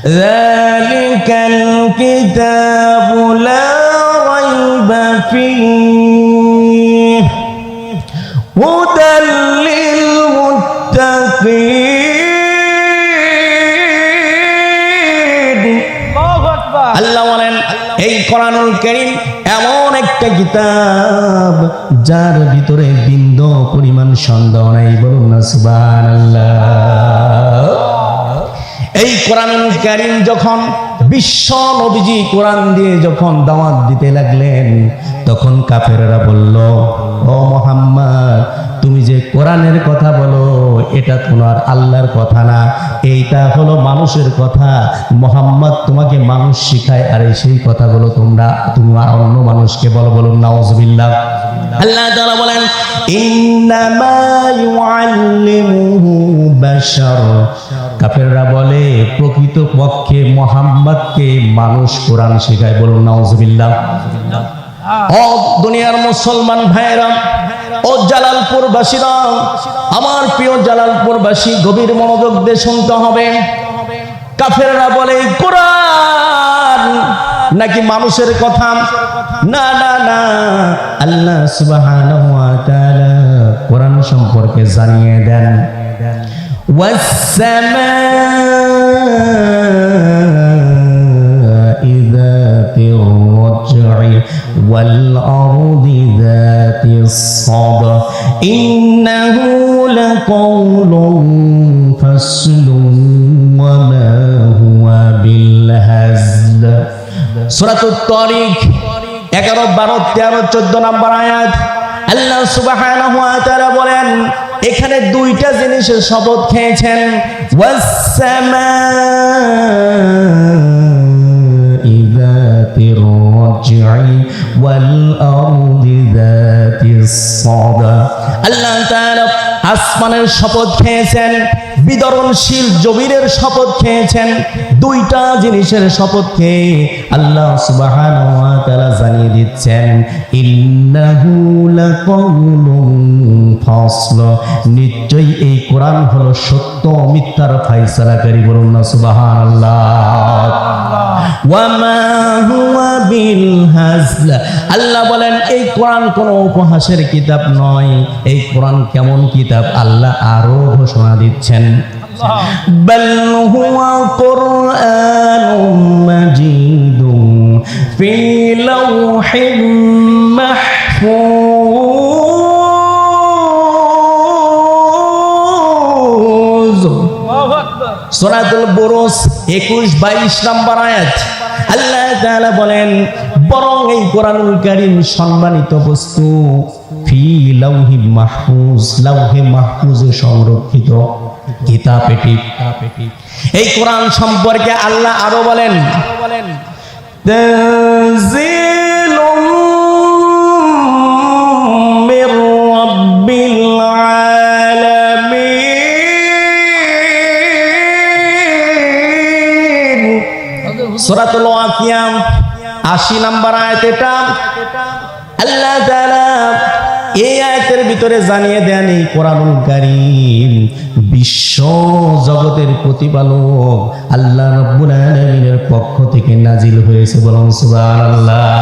যালিকাল কিতাবু লা রাইবা ফীহি হুদাল লিল মুত্তাকিন। আল্লাহ বলেন এই কোরআনুল কারীম এমন একটা কিতাব যার ভিতরে বিন্দু পরিমাণ সন্দেহ নাই। বলুন না সুবহানাল্লাহ। এই কোরআনুল কারীম যখন বিশ্ব নবীজি কোরআন দিয়ে যখন দাওয়াত দিতে লাগলেন, তখন কাফেররা বলল, ও মুহাম্মদ, তুমি যে কোরআনের কথা বলো এটা তোমার আল্লাহর কথা না, এইটা হলো মানুষের কথা। মুহাম্মদ তোমাকে মানুষ শিখায়, আর সেই কথাগুলো তুমি অন্য মানুষকে বলো। বলুন নাউজুবিল্লাহ। আল্লাহ তাআলা বলেন ইন্নামা ইউআল্লিমুহু বাশার। কাফেররা বলে প্রকৃত পক্ষে মুহাম্মদকে মানুষ কোরআন শেখায়। বলুন নাউজুবিল্লাহ। ও দুনিয়ার মুসলমান ভাইরা, ও জালালপুরবাসীরা, আমার প্রিয় জালালপুরবাসী, গভীর মনোযোগ দিয়ে শুনতে হবে। কাফেররা বলে কোরআন নাকি মানুষের কথা। না না না, আল্লাহ সুবহানাহু ওয়া তাআলা কোরআন সম্পর্কে জানিয়ে দেন, ওয়াস-সামা'i যাতির রাজ'i ওয়াল-আরদি যাতিস-সাদ'i ইন্নাহু লাকাওলুন ফাসলুন ওয়া মা হুয়া বিল-হাজল। সূরাতুত তারিক 11, 12, 13, 14 নম্বর আয়াত। আল্লাহ সুবহানাহু ওয়া তাআলা বলেন এখানে দুইটা জিনিসের শপথ খেয়েছেন, ওয়াস-সামা'i যাতির রাজ'i ওয়াল-আরদি যাতিস-সাদ'i। আল্লাহ তাআলা আসমানের শপথ খেয়েছেন, বিদরণশীল জমিনের শপথ খেয়েছেন। দুইটা জিনিসের শপথ খেয়ে আল্লাহ সুবহানাহু ওয়া তাআলা জানিয়ে দিচ্ছেন ইন্নাহু লাকাওলুন ফাসল। নিশ্চয়ই এই কোরআন হলো সত্য মিথ্যার ফয়সালাকারী। বলুন না সুবহানাল্লাহ। ওয়া মা হুয়া বিল হাজল। আল্লাহ বলেন এই কোরআন কোনো উপহাসের কিতাব নয়। এই কোরআন কেমন কিতাব আল্লাহ আরো ঘোষণা দিচ্ছেন, বাল হুয়া কুরআনুম মাজিদুন ফি লাওহিম মাহফুজ। সূরাতুল বুরুজ 21-22 নম্বর আয়াত। আল্লাহ তাআলা বলেন বরং এই কোরআনুল কারীম সম্মানিত বস্তু, ফি লাওহিম মাহফুজ, লাওহে মাহফুজে সংরক্ষিত কিতাব এটি। এই কোরআন সম্পর্কে আল্লাহ আরো বলেন তানজিলুম মির রাব্বিল আলামিন। সূরাতুল ওয়াকিয়া 80 নম্বর আয়াত। এটা আল্লাহ তাআলা এই আয়াতের ভিতরে জানিয়ে দেন এই কোরআনুল কারীম বিশ্ব জগতের প্রতিপালক আল্লাহ রাব্বুল আলামিনের পক্ষ থেকে নাজিল হয়েছে। বলুন সুবহানাল্লাহ।